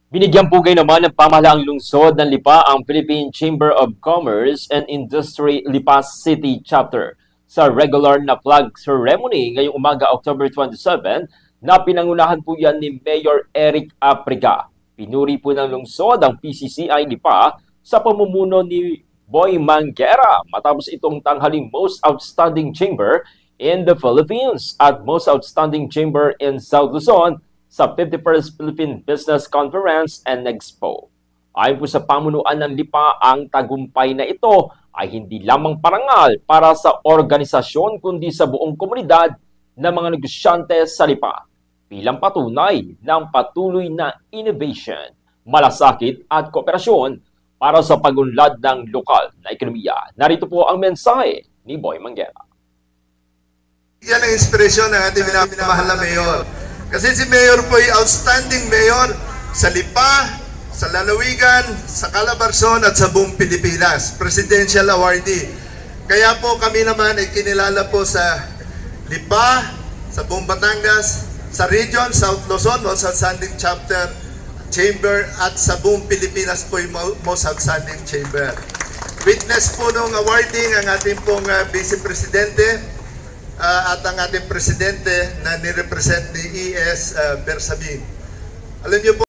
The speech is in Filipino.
Binigyan pugay naman ng pamahalaang lungsod ng Lipa ang Philippine Chamber of Commerce and Industry Lipa City Chapter sa regular na flag ceremony ngayong umaga October 27 na pinangunahan po yan ni Mayor Eric Aprica. Pinuri po ng lungsod ang PCCI Lipa sa pamumuno ni Boy Manguera matapos itong tanghaling Most Outstanding Chamber in the Philippines at Most Outstanding Chamber in South Luzon sa 51st Philippine Business Conference and Expo. Ayon po sa pamunuan ng Lipa, ang tagumpay na ito ay hindi lamang parangal para sa organisasyon kundi sa buong komunidad ng mga negosyante sa Lipa bilang patunay ng patuloy na innovation, malasakit at kooperasyon para sa pag-unlad ng lokal na ekonomiya. Narito po ang mensahe ni Boy Manguera. Yan ang inspirasyon ng ating minamahal na mayor. Kasi si Mayor po ay outstanding mayor sa Lipa, sa Lalawigan, sa Calabarzon at sa buong Pilipinas. Presidential awardee. Kaya po kami naman ay kinilala po sa Lipa, sa buong Batangas, sa region, South Luzon, Most Outstanding Chapter, Chamber at sa buong Pilipinas po yung Most Outstanding Chamber. Witness po nung awarding ang ating pong Vice Presidente, at ang ating presidente na nirepresent ni E.S. Bersamin. Alam niyo po,